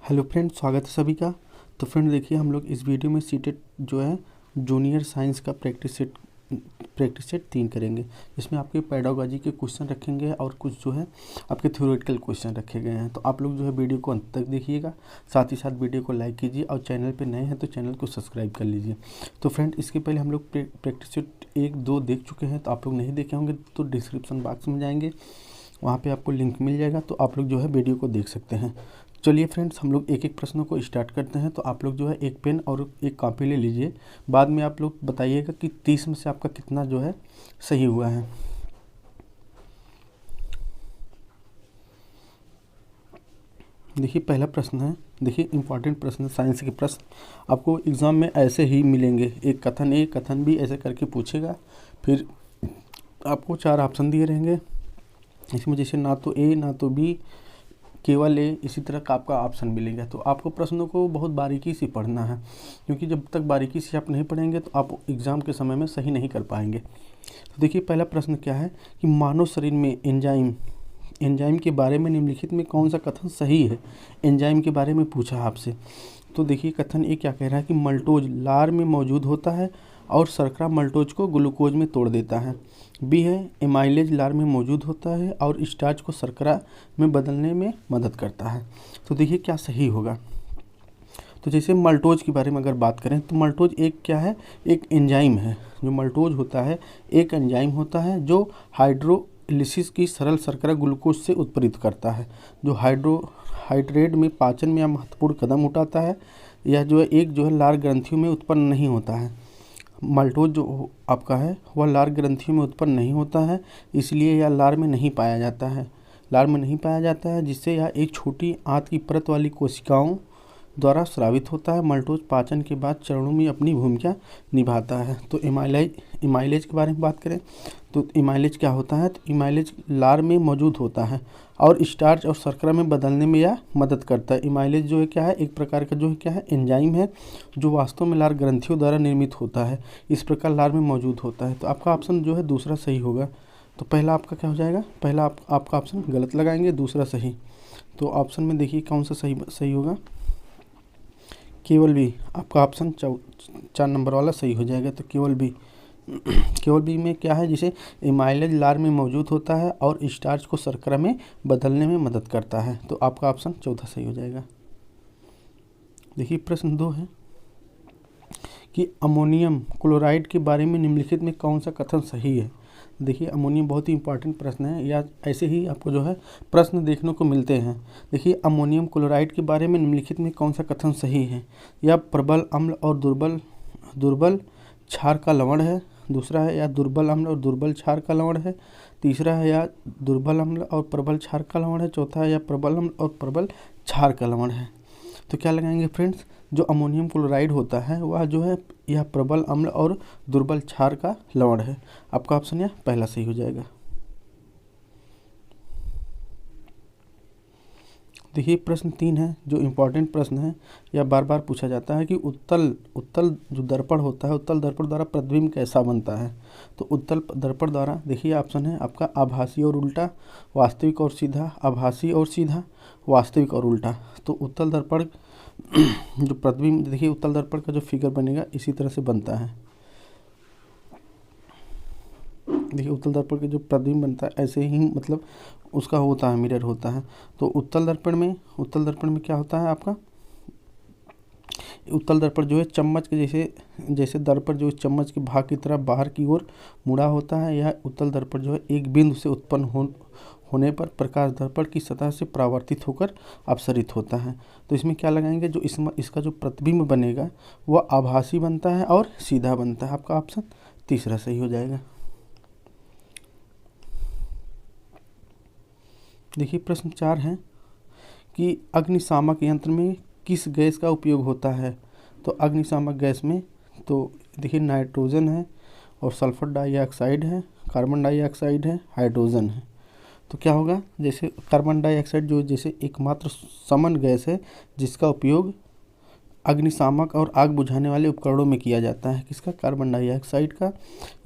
Hello friend, स्वागत है सभी का। तो फ्रेंड देखिए, हम लोग इस वीडियो में सीटेट जो है जूनियर साइंस का प्रैक्टिस सेट 3 करेंगे। इसमें आपके पेडागोजी के क्वेश्चन रखेंगे और कुछ जो है आपके थ्योरेटिकल क्वेश्चन रखे गए हैं। तो आप लोग जो है वीडियो को अंत तक देखिएगा, साथ ही साथ वीडियो को लाइक कीजिए और चैनल पे नए हैं तो चैनल को सब्सक्राइब कर लीजिए। तो फ्रेंड इसके पहले हम लोग प्रैक्टिस सेट 1-2 देख चुके हैं। तो आप लोग नहीं देखे होंगे तो डिस्क्रिप्शन बॉक्स में जाएंगे, वहाँ पे आपको लिंक मिल जाएगा, तो आप लोग जो है वीडियो को देख सकते हैं। चलिए फ्रेंड्स, हम लोग एक एक प्रश्नों को स्टार्ट करते हैं। तो आप लोग जो है एक पेन और एक कॉपी ले लीजिए। बाद में आप लोग बताइएगा कि 30 में से आपका कितना जो है सही हुआ है। देखिए पहला प्रश्न है, देखिए इंपॉर्टेंट प्रश्न है, साइंस के प्रश्न आपको एग्ज़ाम में ऐसे ही मिलेंगे। एक कथन ए कथन बी ऐसे करके पूछेगा, फिर आपको 4 ऑप्शन दिए रहेंगे। इसमें जैसे ना तो ए ना तो बी, केवल ए, इसी तरह का आपका ऑप्शन मिलेगा। तो आपको प्रश्नों को बहुत बारीकी से पढ़ना है, क्योंकि जब तक बारीकी से आप नहीं पढ़ेंगे तो आप एग्ज़ाम के समय में सही नहीं कर पाएंगे। तो देखिए पहला प्रश्न क्या है कि मानव शरीर में एंजाइम के बारे में निम्नलिखित में कौन सा कथन सही है। एंजाइम के बारे में पूछा आपसे। तो देखिए कथन ए क्या कह रहा है कि मल्टोज लार में मौजूद होता है और शर्करा मल्टोज को ग्लूकोज में तोड़ देता है। बी है एमाइलेज लार में मौजूद होता है और स्टार्च को शर्करा में बदलने में मदद करता है। तो देखिए क्या सही होगा। तो जैसे मल्टोज के बारे में अगर बात करें तो मल्टोज एक क्या है, एक एंजाइम है। जो मल्टोज होता है एक एंजाइम होता है जो हाइड्रोलिसिस की सरल शर्करा ग्लूकोज से उत्प्रेरित करता है, जो हाइड्रेट में पाचन में महत्वपूर्ण कदम उठाता है। यह जो है एक जो है लार ग्रंथियों में उत्पन्न नहीं होता है। मल्टोज जो आपका है वह लार ग्रंथियों में उत्पन्न नहीं होता है, इसलिए यह लार में नहीं पाया जाता है, जिससे यह एक छोटी आंत की परत वाली कोशिकाओं द्वारा स्रावित होता है। मल्टोज पाचन के बाद चरणों में अपनी भूमिका निभाता है। तो इमाइलेज के बारे में बात करें तो इमाइलेज क्या होता है, तो इमाइलेज लार में मौजूद होता है और स्टार्च और शर्करा में बदलने में यह मदद करता है। इमाइलेज जो है क्या है, एक प्रकार का जो है क्या है एंजाइम है, जो वास्तव में लार ग्रंथियों द्वारा निर्मित होता है। इस प्रकार लार में मौजूद होता है। तो आपका ऑप्शन जो है दूसरा सही होगा। तो पहला आपका क्या हो जाएगा, पहला आपका ऑप्शन गलत लगाएंगे, दूसरा सही। तो ऑप्शन में देखिए कौन सा सही होगा, केवल बी। आपका ऑप्शन 4 नंबर वाला सही हो जाएगा। तो केवल बी में क्या है, जिसे एमाइलेज लार में मौजूद होता है और स्टार्च को शर्करा में बदलने में मदद करता है। तो आपका ऑप्शन चौथा सही हो जाएगा। देखिए प्रश्न 2 है कि अमोनियम क्लोराइड के बारे में निम्नलिखित में कौन सा कथन सही है। देखिए अमोनियम बहुत ही इंपॉर्टेंट प्रश्न है, या ऐसे ही आपको जो है प्रश्न देखने को मिलते हैं। देखिए अमोनियम क्लोराइड के बारे में निम्नलिखित में कौन सा कथन सही है। या प्रबल अम्ल और दुर्बल क्षार का लवण है। दूसरा है या दुर्बल अम्ल और दुर्बल क्षार का लवण है। तीसरा है या दुर्बल अम्ल और प्रबल क्षार का लवण है। चौथा है या प्रबल अम्ल और प्रबल क्षार का लवण है। तो क्या लगाएंगे फ्रेंड्स, जो अमोनियम क्लोराइड होता है वह जो है यह प्रबल अम्ल और दुर्बल क्षार का लवण है। आपका ऑप्शन यह पहला सही हो जाएगा। देखिए प्रश्न 3 है, जो इम्पोर्टेंट प्रश्न है, यह बार बार पूछा जाता है कि उत्तल जो दर्पण होता है, उत्तल दर्पण द्वारा प्रतिबिंब कैसा बनता है। तो उत्तल दर्पण द्वारा देखिए ऑप्शन है आपका आभासी और उल्टा, वास्तविक और सीधा, आभासी और सीधा, वास्तविक और उल्टा। तो उत्तल दर्पण जो प्रतिबिंब, देखिए उत्तल दर्पण का जो फिगर बनेगा इसी तरह से बनता है। देखिए उत्तल दर्पण का जो प्रतिबिंब बनता है ऐसे ही मतलब उसका होता है, मिरर होता है। तो उत्तल दर्पण में क्या होता है आपका, उत्तल दर्पण जो है चम्मच के जैसे दर्पण जो चम्मच के भाग की तरह बाहर की ओर मुड़ा होता है। यह उत्तल दर्पण जो है एक बिंदु से उत्पन्न होने पर प्रकाश दर्पण की सतह से परावर्तित होकर अपसरित होता है। तो इसमें क्या लगाएंगे, जो इसका जो प्रतिबिंब बनेगा वह आभासी बनता है और सीधा बनता है। आपका ऑप्शन तीसरा सही हो जाएगा। देखिए प्रश्न 4 है कि अग्निशामक यंत्र में किस गैस का उपयोग होता है। तो अग्निशामक गैस में तो देखिए नाइट्रोजन है और सल्फर डाइऑक्साइड है, कार्बन डाइऑक्साइड है, हाइड्रोजन है। तो क्या होगा, जैसे कार्बन डाइऑक्साइड जो जैसे एकमात्र समन गैस है जिसका उपयोग अग्निशामक और आग बुझाने वाले उपकरणों में किया जाता है। किसका? कार्बन डाइऑक्साइड का,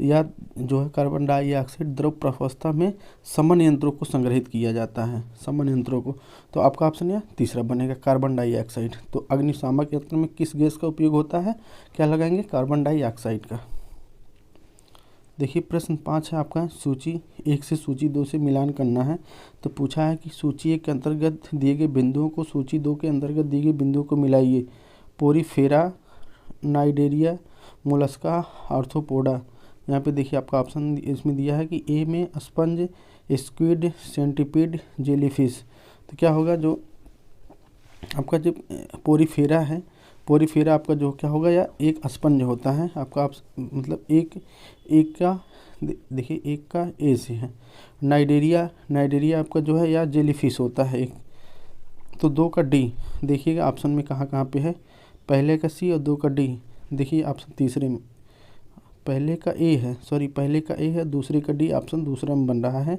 या जो है कार्बन डाइऑक्साइड द्रव प्रावस्था में समन यंत्रों को संग्रहित किया जाता है, समन यंत्रों को। तो आपका ऑप्शन यह तीसरा बनेगा, कार्बन डाइऑक्साइड। तो अग्निशामक यंत्र में किस गैस का उपयोग होता है? क्या लगाएंगे? कार्बन डाइऑक्साइड का। देखिए प्रश्न 5 है आपका, सूची 1 से सूची 2 से मिलान करना है। तो पूछा है कि सूची 1 के अंतर्गत दिए गए बिंदुओं को सूची 2 के अंतर्गत दिए गए बिंदुओं को मिलाइए। Porifera, Cnidaria, Mollusca, Arthropoda. यहाँ पे देखिए आपका ऑप्शन इसमें दिया है कि ए में स्पंज, स्क्विड, सेंटीपीड, जेलीफिश। तो क्या होगा? जो आपका जो पोरीफेरा है, पोरीफेरा आपका जो क्या होगा, या एक स्पंज होता है आपका, मतलब एक का देखिए एक का ए से है। नाइडेरिया आपका जो है या जेलीफिश होता है एक। तो 2 का डी देखिएगा ऑप्शन में कहाँ कहाँ पे है। पहले का सी और 2 का डी। देखिए ऑप्शन तीसरे में पहले का ए है, दूसरे का डी ऑप्शन दूसरा में बन रहा है।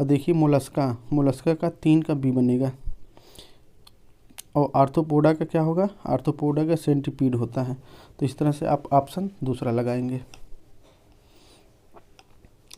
और देखिए मोलस्का का 3 का बी बनेगा। और आर्थ्रोपोडा का क्या होगा? आर्थ्रोपोडा का सेंटीपीड होता है। तो इस तरह से आप ऑप्शन दूसरा लगाएंगे।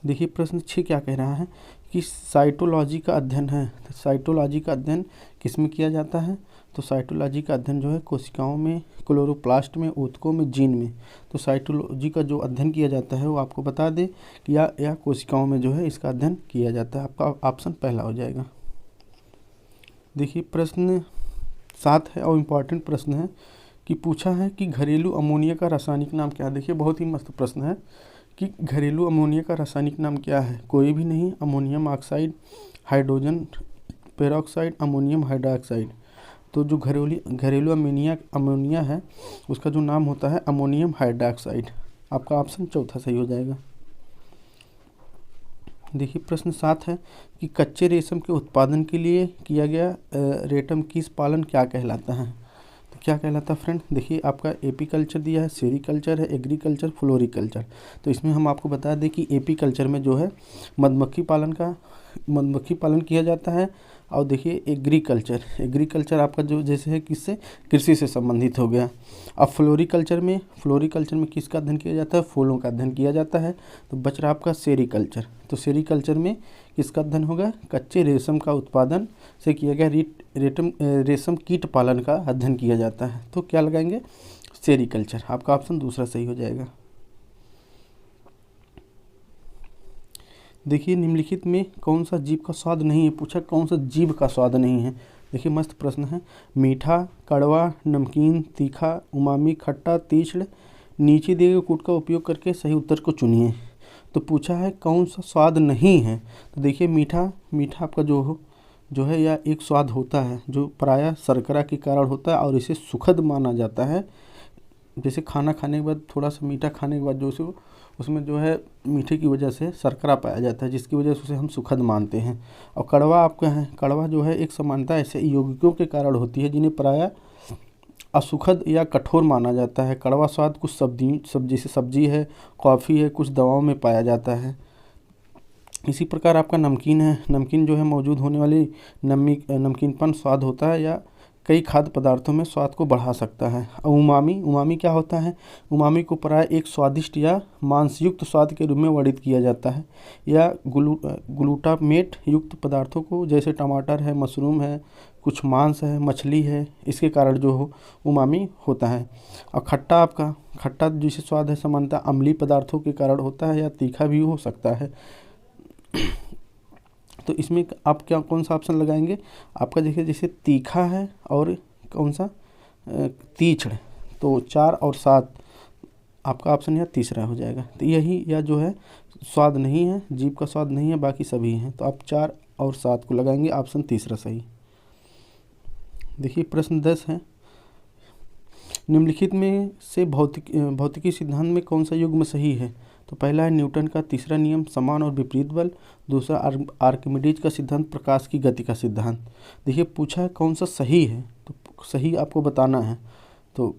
देखिए प्रश्न 6 क्या कह रहा है कि साइटोलॉजी का अध्ययन है। तो साइटोलॉजी का अध्ययन किस में किया जाता है? तो साइटोलॉजी का अध्ययन जो है कोशिकाओं में, क्लोरोप्लास्ट में, ऊतकों में, जीन में। तो साइटोलॉजी का जो अध्ययन किया जाता है वो आपको बता दे कि या कोशिकाओं में जो है इसका अध्ययन किया जाता है। आपका ऑप्शन पहला हो जाएगा। देखिए प्रश्न 7 है और इम्पॉर्टेंट प्रश्न है कि पूछा है कि घरेलू अमोनिया का रासायनिक नाम क्या है। देखिए बहुत ही मस्त प्रश्न है कि घरेलू अमोनिया का रासायनिक नाम क्या है? कोई भी नहीं, ammonium oxide, hydrogen peroxide, ammonium hydroxide. तो जो घरेलू अमोनिया है उसका जो नाम होता है अमोनियम हाइड्रोक्साइड। आपका ऑप्शन चौथा सही हो जाएगा। देखिए प्रश्न 7 है कि कच्चे रेशम के उत्पादन के लिए किया गया रेशम कीट पालन क्या कहलाता है? तो क्या कहलाता है फ्रेंड? देखिए आपका एपीकल्चर दिया है, सेरीकल्चर है, एग्रीकल्चर, फ्लोरिकल्चर। तो इसमें हम आपको बता दें कि एपीकल्चर में जो है मधुमक्खी पालन किया जाता है। और देखिए एग्रीकल्चर आपका जो जैसे है किससे? कृषि से संबंधित हो गया। अब फ्लोरिकल्चर में किसका अध्ययन किया जाता है? फूलों का अध्ययन किया जाता है। तो बच रहा आपका सेरीकल्चर। तो सेरीकल्चर में किसका अध्ययन होगा? कच्चे रेशम का उत्पादन से किया गया रेशम कीट पालन का अध्ययन किया जाता है। तो क्या लगाएंगे? सेरीकल्चर। आपका ऑप्शन दूसरा सही हो जाएगा। देखिए निम्नलिखित में कौन सा जीव का स्वाद नहीं है? पूछा कौन सा जीव का स्वाद नहीं है। देखिए मस्त प्रश्न है। मीठा, कड़वा, नमकीन, तीखा, उमामी, खट्टा, तीक्ष्ण। नीचे दिए गए कूट का उपयोग करके सही उत्तर को चुनिए। तो पूछा है कौन सा स्वाद नहीं है। तो देखिए मीठा आपका जो है या एक स्वाद होता है जो प्रायः शर्करा के कारण होता है और इसे सुखद माना जाता है। जैसे खाना खाने के बाद थोड़ा सा मीठा खाने के बाद जो उसमें जो है मीठे की वजह से शर्करा पाया जाता है, जिसकी वजह से उसे हम सुखद मानते हैं। और कड़वा आपका है, कड़वा जो है एक समानता ऐसे यौगिकों के कारण होती है जिन्हें प्रायः असुखद या कठोर माना जाता है। कड़वा स्वाद कुछ सब्जी है, कॉफ़ी है, कुछ दवाओं में पाया जाता है। इसी प्रकार आपका नमकीन है। नमकीन जो है मौजूद होने वाली नमकीनपन स्वाद होता है या कई खाद्य पदार्थों में स्वाद को बढ़ा सकता है। और उमामी क्या होता है? उमामी को प्राय एक स्वादिष्ट या मांसयुक्त स्वाद के रूप में वर्णित किया जाता है, या ग्लूटामेट युक्त पदार्थों को, जैसे टमाटर है, मशरूम है, कुछ मांस है, मछली है, इसके कारण जो हो उमामी होता है। और खट्टा जिसे स्वाद है समानता अम्लीय पदार्थों के कारण होता है या तीखा भी हो सकता है। तो इसमें आप कौन सा ऑप्शन लगाएंगे? आपका देखिए जैसे तीखा है और कौन सा तीक्ष्ण। तो 4 और 7 आपका ऑप्शन यह तीसरा हो जाएगा। तो यही या जो है स्वाद नहीं है, जीभ का स्वाद नहीं है, बाकी सभी हैं। तो आप 4 और 7 को लगाएंगे, ऑप्शन तीसरा सही। देखिए प्रश्न 10 है, निम्नलिखित में से भौतिकी सिद्धांत में कौन सा युग्म सही है? तो पहला है न्यूटन का तीसरा नियम समान और विपरीत बल, दूसरा आर्किमिडीज का सिद्धांत प्रकाश की गति का सिद्धांत। देखिए पूछा है कौन सा सही है, तो सही आपको बताना है। तो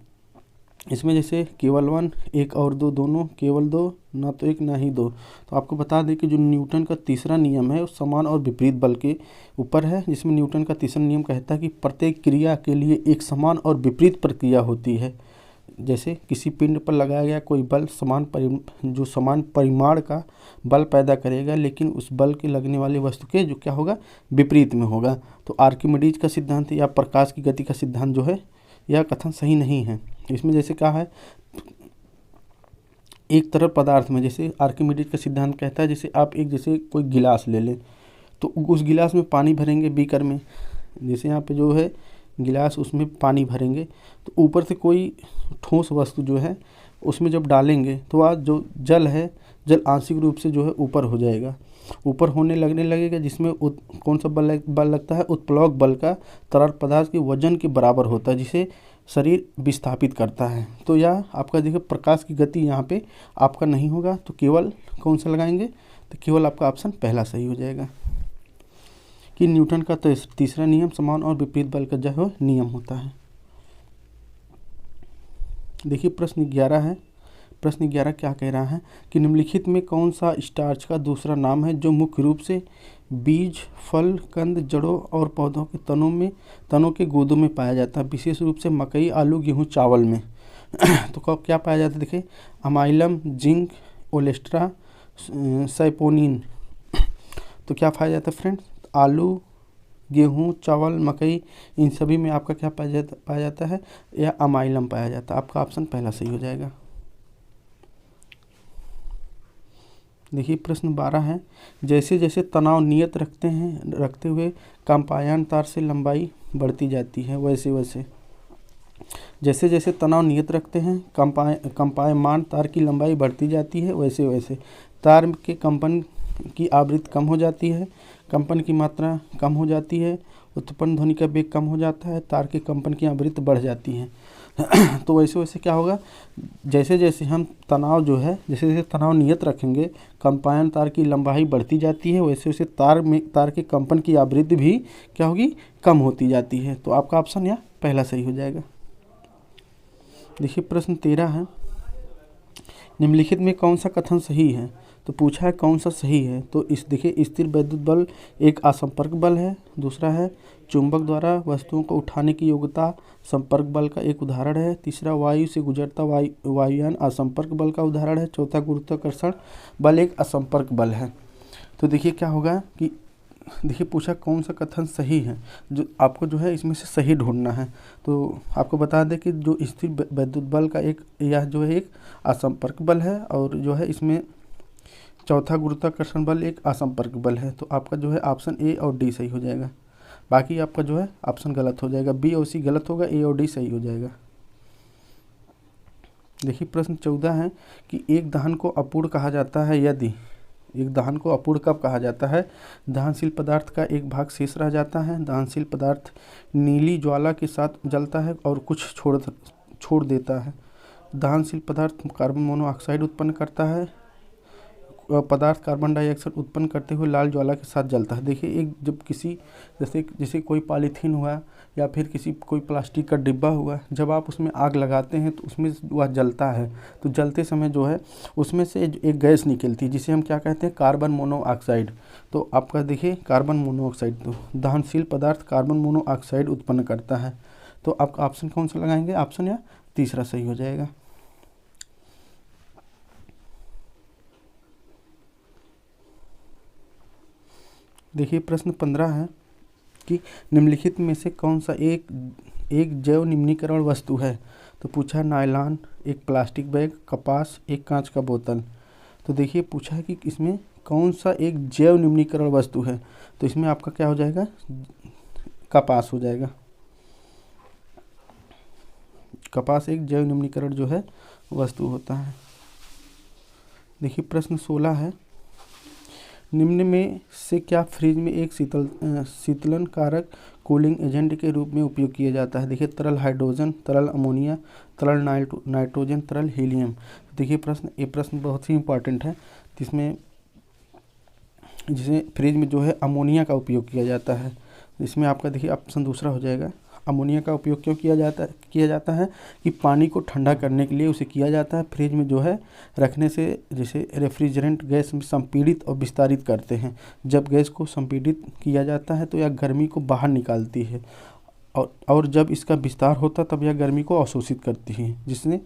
इसमें जैसे केवल 1, 1 और 2 दोनों, केवल 2, ना तो एक ना ही दो। तो आपको बता दें कि जो न्यूटन का तीसरा नियम है वो समान और विपरीत बल के ऊपर है, जिसमें न्यूटन का तीसरा नियम कहता है कि प्रत्येक क्रिया के लिए एक समान और विपरीत प्रक्रिया होती है। जैसे किसी पिंड पर लगाया गया कोई बल जो समान परिमाण का बल पैदा करेगा, लेकिन उस बल के लगने वाली वस्तु के जो क्या होगा, विपरीत में होगा। तो आर्किमिडीज का सिद्धांत या प्रकाश की गति का सिद्धांत जो है, यह कथन सही नहीं है। इसमें जैसे कहा है एक तरल पदार्थ में, जैसे आर्किमिडीज का सिद्धांत कहता है, जैसे आप जैसे कोई गिलास ले लें तो उस गिलास में पानी भरेंगे बीकर में, जैसे यहाँ पे जो है गिलास उसमें पानी भरेंगे, तो ऊपर से कोई ठोस वस्तु जो है उसमें जब डालेंगे तो आज जो जल है, जल आंशिक रूप से जो है ऊपर हो जाएगा, ऊपर होने लगने लगेगा, जिसमें कौन सा बल लगता है, उत्प्लवक बल का तरल पदार्थ के वजन के बराबर होता है, जिसे शरीर विस्थापित करता है। तो यह आपका देखिए प्रकाश की गति यहाँ पे आपका नहीं होगा, तो केवल कौन सा लगाएंगे, तो केवल आपका ऑप्शन पहला सही हो जाएगा कि न्यूटन का तीसरा नियम समान और विपरीत बल का जो है नियम होता है। देखिए प्रश्न 11 है। प्रश्न 11 क्या कह रहा है कि निम्नलिखित में कौन सा स्टार्च का दूसरा नाम है जो मुख्य रूप से बीज, फल, कंद, जड़ों और पौधों के तनों के गूदों में पाया जाता है, विशेष रूप से मकई, आलू, गेहूं, चावल में। तो क्या पाया जाता है, देखिए अमाइलम, जिंक, ओलेस्ट्रा, साइपोनिन। तो क्या पाया जाता है फ्रेंड्स, आलू, गेहूं, चावल, मकई, इन सभी में आपका क्या पाया जाता है, या अमाइलम पाया जाता है। आपका ऑप्शन पहला सही हो जाएगा। देखिए प्रश्न 12 है। जैसे जैसे तनाव नियत रखते हुए कंपायन तार से लंबाई बढ़ती जाती है, वैसे वैसे जैसे जैसे तनाव नियत रखते हैं कंपायमान तार की लंबाई बढ़ती जाती है, वैसे वैसे तार के कंपन की आवृत्ति कम हो जाती है, कंपन की मात्रा कम हो जाती है, उत्पन्न ध्वनि का वेग कम हो जाता है, तार के कंपन की आवृत्ति बढ़ जाती है। तो वैसे वैसे क्या होगा, जैसे जैसे हम तनाव जो है, जैसे जैसे तनाव नियत रखेंगे कंपायन तार की लंबाई बढ़ती जाती है, वैसे वैसे तार के कंपन की आवृत्ति भी क्या होगी, कम होती जाती है। तो आपका ऑप्शन यहाँ पहला सही हो जाएगा। देखिए प्रश्न 13 है। निम्नलिखित में कौन सा कथन सही है, तो पूछा है कौन सा सही है। तो देखिए स्थिर वैद्युत बल एक असंपर्क बल है, दूसरा है चुंबक द्वारा वस्तुओं को उठाने की योग्यता संपर्क बल का एक उदाहरण है, तीसरा वायु से गुजरता वायुयान असंपर्क बल का उदाहरण है, चौथा गुरुत्वाकर्षण बल एक असंपर्क बल है। तो देखिए क्या होगा कि देखिए पूछा कौन सा कथन सही है, जो आपको जो है इसमें से सही ढूंढना है। तो आपको बता दें कि जो स्थिर वैद्युत बल का यह जो है एक असंपर्क बल है, और जो है इसमें चौथा गुरुत्वाकर्षण बल एक असंपर्क बल है। तो आपका जो है ऑप्शन ए और डी सही हो जाएगा, बाकी आपका जो है ऑप्शन गलत हो जाएगा, बी और सी गलत होगा, ए और डी सही हो जाएगा। देखिए प्रश्न 14 है कि एक दहन को अपूर्ण कहा जाता है यदि, एक दहन को अपूर्ण कब कहा जाता है, दहनशील पदार्थ का एक भाग शेष रह जाता है, दहनशील पदार्थ नीली ज्वाला के साथ जलता है और कुछ छोड़ देता है, दहनशील पदार्थ कार्बन मोनोऑक्साइड उत्पन्न करता है, पदार्थ कार्बन डाइऑक्साइड उत्पन्न करते हुए लाल ज्वाला के साथ जलता है। देखिए एक जब किसी जैसे कोई पॉलीथीन हुआ या फिर कोई प्लास्टिक का डिब्बा हुआ, जब आप उसमें आग लगाते हैं तो उसमें वह जलता है, तो जलते समय जो है उसमें से एक गैस निकलती है जिसे हम क्या कहते हैं, कार्बन मोनोऑक्साइड। तो आपका देखिए कार्बन मोनोऑक्साइड, तो दहनशील पदार्थ कार्बन मोनोऑक्साइड उत्पन्न करता है। तो आपका ऑप्शन कौन सा लगाएंगे, ऑप्शन या तीसरा सही हो जाएगा। देखिए प्रश्न 15 है कि निम्नलिखित में से कौन सा एक जैव निम्नीकरण वस्तु है। तो पूछा नायलॉन, एक प्लास्टिक बैग, कपास, एक कांच का बोतल। तो देखिए पूछा है कि इसमें कौन सा एक जैव निम्नीकरण वस्तु है, तो इसमें आपका क्या हो जाएगा, कपास हो जाएगा। कपास एक जैव निम्नीकरण जो है वस्तु होता है। देखिए प्रश्न 16 है। निम्न में से क्या फ्रिज में एक शीतलन कारक कूलिंग एजेंट के रूप में उपयोग किया जाता है। देखिए तरल हाइड्रोजन, तरल अमोनिया, तरल नाइट्रोजन, तरल हीलियम। देखिए ये प्रश्न बहुत ही इंपॉर्टेंट है, जिसमें फ्रिज में जो है अमोनिया का उपयोग किया जाता है। इसमें आपका देखिए ऑप्शन दूसरा हो जाएगा, अमोनिया का उपयोग क्यों किया जाता है कि पानी को ठंडा करने के लिए उसे किया जाता है। फ्रिज में जो है रखने से जैसे रेफ्रिजरेंट गैस में संपीड़ित और विस्तारित करते हैं। जब गैस को संपीड़ित किया जाता है तो यह गर्मी को बाहर निकालती है और जब इसका विस्तार होता है तब यह गर्मी को अवशोषित करती है, जिससे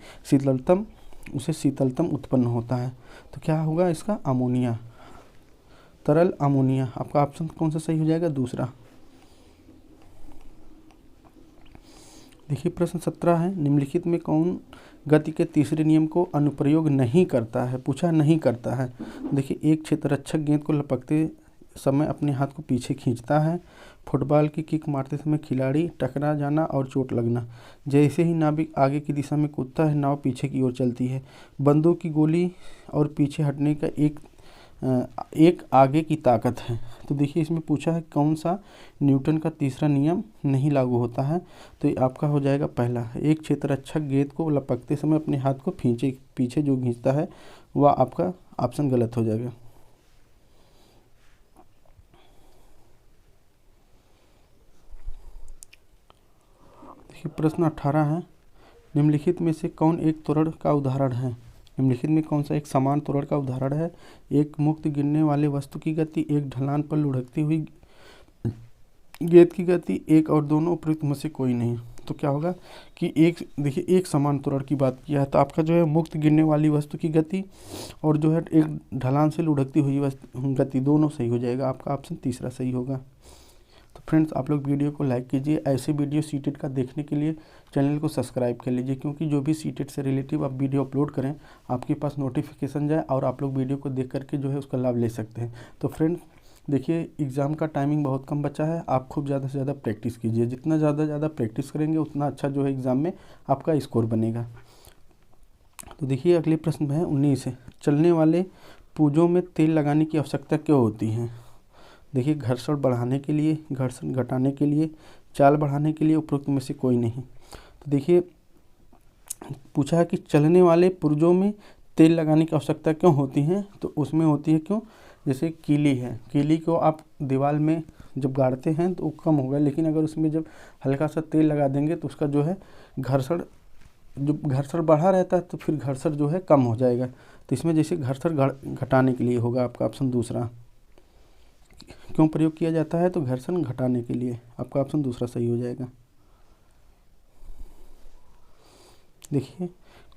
शीतलतम उत्पन्न होता है। तो क्या होगा इसका? अमोनिया, तरल अमोनिया। आपका ऑप्शन कौन सा सही हो जाएगा? दूसरा। देखिए प्रश्न 17 है, निम्नलिखित में कौन गति के तीसरे नियम को अनुप्रयोग नहीं करता है? पूछा नहीं करता है। देखिए, एक क्षेत्ररक्षक गेंद को लपकते समय अपने हाथ को पीछे खींचता है। फुटबॉल की किक मारते समय खिलाड़ी टकरा जाना और चोट लगना। जैसे ही नाविक आगे की दिशा में कूदता है नाव पीछे की ओर चलती है। बंदूक की गोली और पीछे हटने का एक आगे की ताकत है। तो देखिए इसमें पूछा है कौन सा न्यूटन का तीसरा नियम नहीं लागू होता है? तो ये आपका हो जाएगा पहला, एक क्षेत्ररक्षक गेंद को लपकते समय अपने हाथ को पीछे जो खींचता है वह आपका ऑप्शन गलत हो जाएगा। देखिए प्रश्न 18 है, निम्नलिखित में से कौन एक त्वरण का उदाहरण है? निम्नलिखित में कौन सा एक समान त्वरण का उदाहरण है? एक मुक्त गिरने वाले वस्तु की गति, एक ढलान पर लुढ़कती हुई गेंद की गति, एक और दोनों उपयुक्त में से कोई नहीं। तो क्या होगा कि देखिए एक समान त्वरण की बात किया है तो आपका जो है मुक्त गिरने वाली वस्तु की गति और जो है एक ढलान से लुढ़कती हुई गति दोनों सही हो जाएगा। आपका ऑप्शन तीसरा सही होगा। तो फ्रेंड्स, आप लोग वीडियो को लाइक कीजिए। ऐसे वीडियो सीटेट का देखने के लिए चैनल को सब्सक्राइब कर लीजिए, क्योंकि जो भी सीटेट से रिलेटिव आप वीडियो अपलोड करें आपके पास नोटिफिकेशन जाए और आप लोग वीडियो को देख करके जो है उसका लाभ ले सकते हैं। तो फ्रेंड्स देखिए, एग्ज़ाम का टाइमिंग बहुत कम बचा है। आप खूब ज़्यादा से ज़्यादा प्रैक्टिस कीजिए। जितना ज़्यादा प्रैक्टिस करेंगे उतना अच्छा जो है एग्ज़ाम में आपका स्कोर बनेगा। तो देखिए अगले प्रश्न है 19 है, चलने वाले पुर्जों में तेल लगाने की आवश्यकता क्यों होती है? देखिए, घर्षण बढ़ाने के लिए, घर्षण घटाने के लिए, चाल बढ़ाने के लिए, उपरोक्त में से कोई नहीं। तो देखिए पूछा है कि चलने वाले पुर्जों में तेल लगाने की आवश्यकता क्यों होती है? तो उसमें होती है क्यों? जैसे कीली है, कीली को आप दीवार में जब गाड़ते हैं तो वो कम होगा, लेकिन अगर उसमें जब हल्का सा तेल लगा देंगे तो उसका जो है घर्षण बढ़ा रहता है तो फिर घर्षण जो है कम हो जाएगा। तो इसमें जैसे घर्षण घटाने के लिए होगा आपका ऑप्शन दूसरा। क्यों प्रयोग किया जाता है? तो घर्षण घटाने के लिए। आपका ऑप्शन दूसरा सही हो जाएगा। देखिए,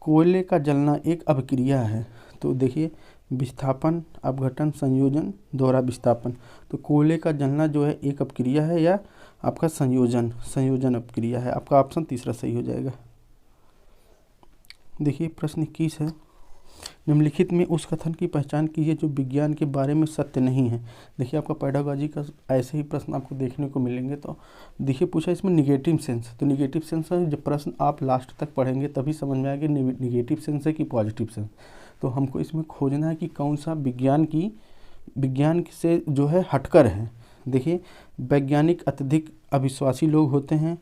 कोयले का जलना एक अभिक्रिया है। तो देखिए, विस्थापन, अपघटन, संयोजन, दोहरा विस्थापन। तो कोयले का जलना जो है एक अपक्रिया है या आपका संयोजन अपक्रिया है। आपका ऑप्शन तीसरा सही हो जाएगा। देखिए प्रश्न 21 है, निम्नलिखित में उस कथन की पहचान कीजिए जो विज्ञान के बारे में सत्य नहीं है। देखिए आपका पेडागॉजी का ऐसे ही प्रश्न आपको देखने को मिलेंगे। तो देखिए पूछा इसमें निगेटिव सेंस। तो निगेटिव सेंस है, जब प्रश्न आप लास्ट तक पढ़ेंगे तभी समझ में आएगा निगेटिव सेंस है कि पॉजिटिव सेंस। तो हमको इसमें खोजना है कि कौन सा विज्ञान से जो है हटकर है। देखिए, वैज्ञानिक अत्यधिक अविश्वासी लोग होते हैं।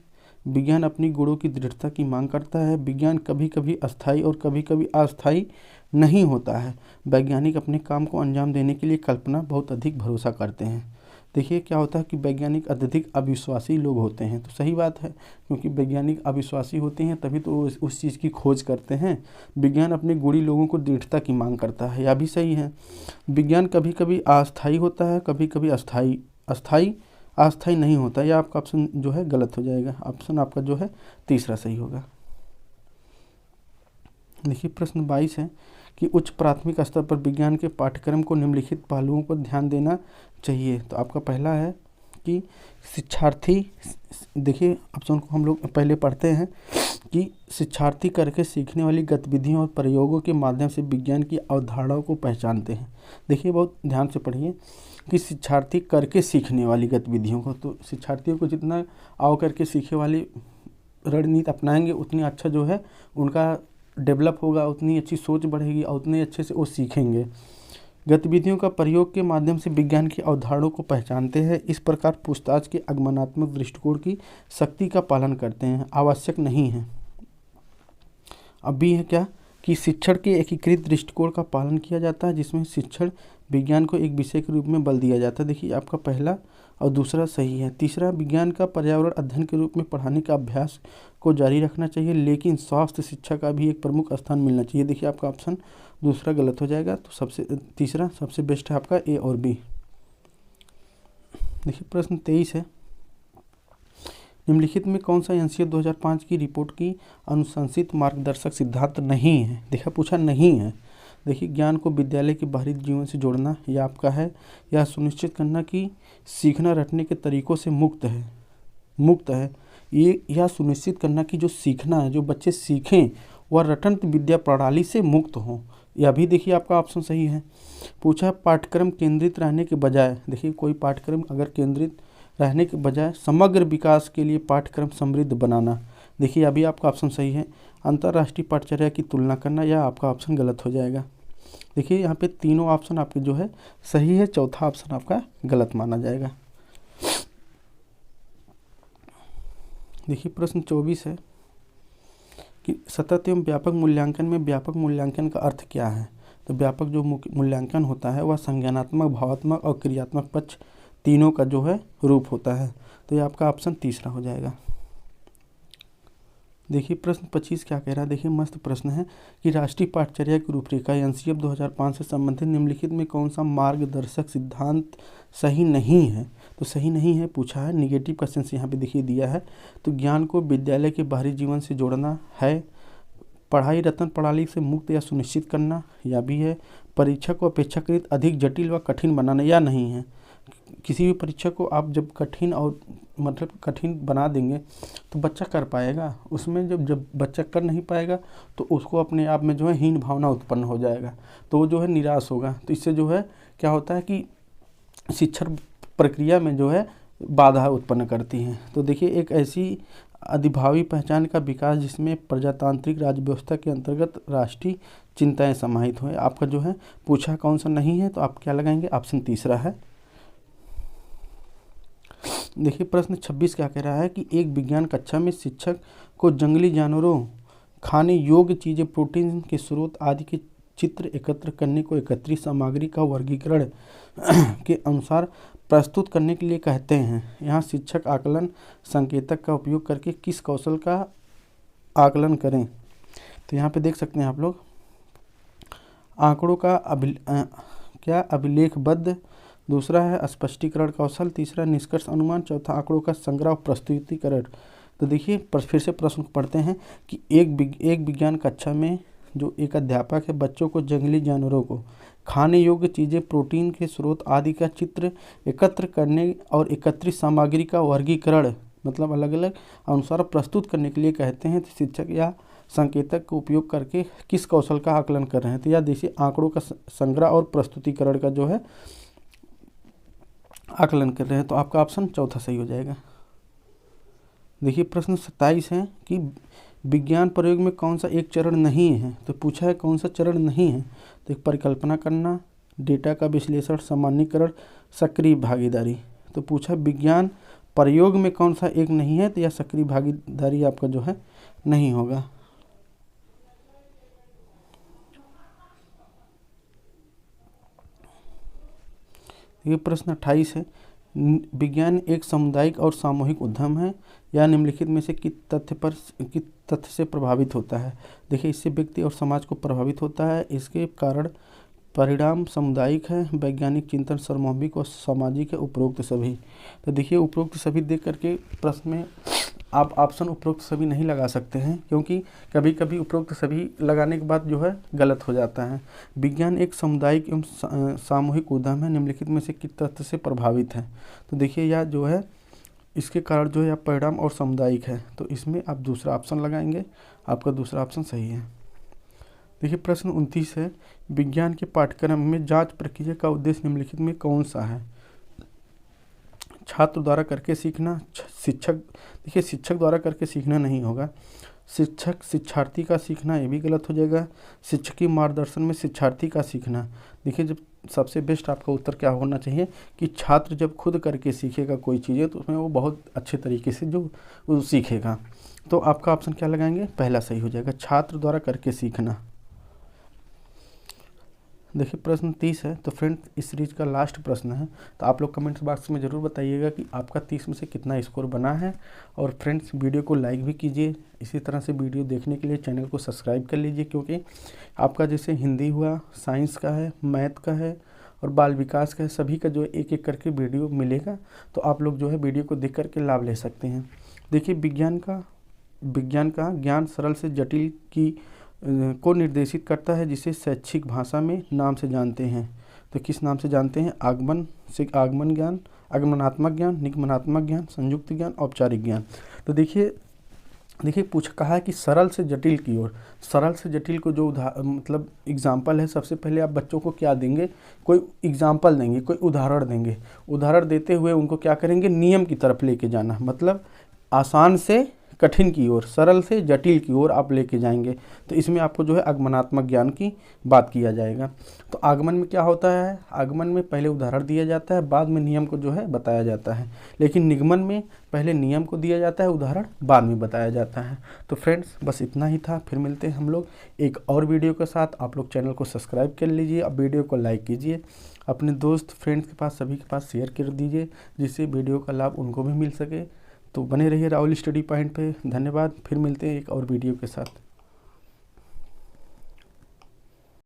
विज्ञान अपनी गुणों की दृढ़ता की मांग करता है। विज्ञान कभी कभी अस्थायी और कभी कभी अस्थायी नहीं होता है। वैज्ञानिक अपने काम को अंजाम देने के लिए कल्पना बहुत अधिक भरोसा करते हैं। देखिए क्या होता है कि वैज्ञानिक अत्यधिक अविश्वासी लोग होते हैं। तो सही बात है, क्योंकि वैज्ञानिक अविश्वासी होते हैं तभी तो उस चीज़ की खोज करते हैं। विज्ञान अपने गुणी लोगों को दृढ़ता की मांग करता है, यह भी सही है। विज्ञान कभी कभी अस्थायी होता है, कभी कभी अस्थायी नहीं होता। यह आपका ऑप्शन जो है गलत हो जाएगा। ऑप्शन आपका जो है तीसरा सही होगा। देखिए प्रश्न 22 है कि उच्च प्राथमिक स्तर पर विज्ञान के पाठ्यक्रम को निम्नलिखित पहलुओं पर ध्यान देना चाहिए। तो आपका पहला है कि शिक्षार्थी, देखिए ऑप्शन को हम लोग पहले पढ़ते हैं कि शिक्षार्थी करके सीखने वाली गतिविधियों और प्रयोगों के माध्यम से विज्ञान की अवधारणाओं को पहचानते हैं। देखिए बहुत ध्यान से पढ़िए कि शिक्षार्थी करके सीखने वाली गतिविधियों को, तो शिक्षार्थियों को जितना आओ करके सीखे वाली रणनीति अपनाएंगे उतनी अच्छा जो है उनका डेवलप होगा, उतनी अच्छी सोच बढ़ेगी और उतने अच्छे से वो सीखेंगे। गतिविधियों का प्रयोग के माध्यम से विज्ञान की अवधारणाओं को पहचानते हैं। इस प्रकार पूछताछ के आगमनात्मक दृष्टिकोण की शक्ति का पालन करते हैं, आवश्यक नहीं है। अब भी है क्या कि शिक्षण के एकीकृत दृष्टिकोण का पालन किया जाता है, जिसमें शिक्षण विज्ञान को एक विषय के रूप में बल दिया जाता है। देखिए आपका पहला और दूसरा सही है। तीसरा, विज्ञान का पर्यावरण अध्ययन के रूप में पढ़ाने का अभ्यास को जारी रखना चाहिए, लेकिन स्वास्थ्य शिक्षा का भी एक प्रमुख स्थान मिलना चाहिए। देखिए आपका ऑप्शन दूसरा गलत हो जाएगा, तो तीसरा सबसे बेस्ट है आपका ए और बी। देखिए प्रश्न 23 है, निम्नलिखित में कौन सा एनसीएफ 2005 की रिपोर्ट की अनुशंसित मार्गदर्शक सिद्धांत नहीं है। देखा पूछा नहीं है। देखिए, ज्ञान को विद्यालय के बाहरी जीवन से जोड़ना, यह आपका है। यह सुनिश्चित करना कि सीखना रटने के तरीकों से मुक्त है। ये यह सुनिश्चित करना कि जो सीखना है, जो बच्चे सीखें वह रटन विद्या प्रणाली से मुक्त हों। यह भी देखिए आपका ऑप्शन सही है। पूछा पाठ्यक्रम केंद्रित रहने के बजाय, देखिए कोई पाठ्यक्रम अगर केंद्रित रहने के बजाय समग्र विकास के लिए पाठ्यक्रम समृद्ध बनाना। देखिए अभी आपका ऑप्शन सही है। अंतर्राष्ट्रीय पाठचर्या की तुलना करना, यह आपका ऑप्शन गलत हो जाएगा। देखिए यहाँ पे तीनों ऑप्शन आपके जो है सही है, चौथा ऑप्शन आपका गलत माना जाएगा। देखिए प्रश्न 24 है कि सतत एवं व्यापक मूल्यांकन में व्यापक मूल्यांकन का अर्थ क्या है। तो व्यापक जो मूल्यांकन होता है वह संज्ञानात्मक, भावात्मक और क्रियात्मक पक्ष तीनों का जो है रूप होता है। तो ये आपका ऑप्शन तीसरा हो जाएगा। देखिए प्रश्न 25 क्या कह रहा है। देखिए मस्त प्रश्न है कि राष्ट्रीय पाठचर्या की रूपरेखा एनसीएफ 2005 से संबंधित निम्नलिखित में कौन सा मार्गदर्शक सिद्धांत सही नहीं है। तो सही नहीं है पूछा है, निगेटिव क्वेश्चन यहाँ पे देखिए दिया है। तो ज्ञान को विद्यालय के बाहरी जीवन से जोड़ना है, पढ़ाई रटन प्रणाली से मुक्त या सुनिश्चित करना, या भी है परीक्षा को अपेक्षाकृत अधिक जटिल व कठिन बनाना, या नहीं है। किसी भी परीक्षा को आप जब कठिन और मतलब कठिन बना देंगे तो बच्चा कर पाएगा, उसमें जब बच्चा कर नहीं पाएगा तो उसको अपने आप में जो है हीन भावना उत्पन्न हो जाएगा, तो वो जो है निराश होगा। तो इससे जो है क्या होता है कि शिक्षण प्रक्रिया में जो है बाधा उत्पन्न करती हैं। तो देखिए एक ऐसी अधिभावी पहचान का विकास जिसमें प्रजातांत्रिक राज्य व्यवस्था के अंतर्गत राष्ट्रीय चिंताएं समाहित हुए। आपका जो है पूछा कौन सा नहीं है, तो आप क्या लगाएंगे, ऑप्शन तीसरा है। देखिए प्रश्न 26 क्या कह रहा है कि एक विज्ञान कक्षा में शिक्षक को जंगली जानवरों, खाने योग्य चीज़ें, प्रोटीन के स्रोत आदि के चित्र एकत्र करने को एकत्रित सामग्री का वर्गीकरण के अनुसार प्रस्तुत करने के लिए कहते हैं। यहाँ शिक्षक आकलन संकेतक का उपयोग करके किस कौशल का आकलन करें। तो यहाँ पे देख सकते हैं आप लोग, आंकड़ों का अभिलेखबद्ध, दूसरा है स्पष्टीकरण कौशल, तीसरा निष्कर्ष अनुमान, चौथा आंकड़ों का संग्रह और प्रस्तुतिकरण। तो देखिए फिर से प्रश्न पढ़ते हैं कि एक विज्ञान कक्षा में जो एक अध्यापक है बच्चों को जंगली जानवरों को, खाने योग्य चीज़ें, प्रोटीन के स्रोत आदि का चित्र एकत्र करने और एकत्रित सामग्री का वर्गीकरण मतलब अलग अलग अनुसार प्रस्तुत करने के लिए कहते हैं। तो शिक्षक या संकेतक का उपयोग करके किस कौशल का आकलन कर रहे हैं। तो यह देखिए आंकड़ों का संग्रह और प्रस्तुतिकरण का जो है आकलन कर रहे हैं। तो आपका ऑप्शन चौथा सही हो जाएगा। देखिए प्रश्न 27 है कि विज्ञान प्रयोग में कौन सा एक चरण नहीं है। तो पूछा है कौन सा चरण नहीं है। तो एक परिकल्पना करना, डेटा का विश्लेषण, सामान्यीकरण, सक्रिय भागीदारी। तो पूछा विज्ञान प्रयोग में कौन सा एक नहीं है, तो यह सक्रिय भागीदारी आपका जो है नहीं होगा। ये प्रश्न 28 है, विज्ञान एक सामुदायिक और सामूहिक उद्यम है, या निम्नलिखित में से किस तथ्य से प्रभावित होता है। देखिए इससे व्यक्ति और समाज को प्रभावित होता है, इसके कारण परिणाम सामुदायिक है, वैज्ञानिक चिंतन सामूहिक और सामाजिक है, उपरोक्त सभी। तो देखिए उपरोक्त सभी देख करके प्रश्न में आप ऑप्शन उपरोक्त सभी नहीं लगा सकते हैं, क्योंकि कभी कभी उपरोक्त सभी लगाने के बाद जो है गलत हो जाता है। विज्ञान एक सामुदायिक एवं सामूहिक उद्यम है, निम्नलिखित में से किस तथ्य से प्रभावित है। तो देखिए यह जो है इसके कारण जो है परिणाम और सामुदायिक है, तो इसमें आप दूसरा ऑप्शन लगाएंगे, आपका दूसरा ऑप्शन सही है। देखिए प्रश्न 29 है, विज्ञान के पाठ्यक्रम में जांच प्रक्रिया का उद्देश्य निम्नलिखित में कौन सा है। छात्र द्वारा करके सीखना, शिक्षक द्वारा करके सीखना नहीं होगा, शिक्षार्थी का सीखना, ये भी गलत हो जाएगा। शिक्षकी मार्गदर्शन में शिक्षार्थी का सीखना। देखिए जब सबसे बेस्ट आपका उत्तर क्या होना चाहिए कि छात्र जब खुद करके सीखेगा कोई चीज़ें तो उसमें वो बहुत अच्छे तरीके से जो वो सीखेगा। तो आपका ऑप्शन क्या लगाएंगे, पहला सही हो जाएगा, छात्र द्वारा करके सीखना। देखिए प्रश्न 30 है। तो फ्रेंड्स इस सीरीज का लास्ट प्रश्न है, तो आप लोग कमेंट्स बॉक्स में ज़रूर बताइएगा कि आपका 30 में से कितना स्कोर बना है। और फ्रेंड्स वीडियो को लाइक भी कीजिए। इसी तरह से वीडियो देखने के लिए चैनल को सब्सक्राइब कर लीजिए, क्योंकि आपका जैसे हिंदी हुआ, साइंस का है, मैथ का है और बाल विकास का है, सभी का जो है एक एक करके वीडियो मिलेगा। तो आप लोग जो है वीडियो को देख करके लाभ ले सकते हैं। देखिए विज्ञान का ज्ञान सरल से जटिल की को निर्देशित करता है, जिसे शैक्षिक भाषा में नाम से जानते हैं। तो किस नाम से जानते हैं? आगमन ज्ञान, आगमनात्मक ज्ञान, निगमनात्मक ज्ञान, संयुक्त ज्ञान, औपचारिक ज्ञान। तो देखिए कहा है कि सरल से जटिल की ओर। सरल से जटिल को जो मतलब एग्जाम्पल है, सबसे पहले आप बच्चों को क्या देंगे? कोई एग्जाम्पल देंगे, कोई उदाहरण देंगे। उदाहरण देते हुए उनको क्या करेंगे? नियम की तरफ लेके जाना, मतलब आसान से कठिन की ओर, सरल से जटिल की ओर आप लेके जाएंगे। तो इसमें आपको जो है आगमनात्मक ज्ञान की बात किया जाएगा। तो आगमन में क्या होता है? आगमन में पहले उदाहरण दिया जाता है, बाद में नियम को जो है बताया जाता है। लेकिन निगमन में पहले नियम को दिया जाता है, उदाहरण बाद में बताया जाता है। तो फ्रेंड्स बस इतना ही था। फिर मिलते हैं हम लोग एक और वीडियो के साथ। आप लोग चैनल को सब्सक्राइब कर लीजिए, अब वीडियो को लाइक कीजिए, अपने दोस्त फ्रेंड्स के पास सभी के पास शेयर कर दीजिए, जिससे वीडियो का लाभ उनको भी मिल सके। तो बने रहिए राहुल स्टडी पॉइंट पे। धन्यवाद। फिर मिलते हैं एक और वीडियो के साथ।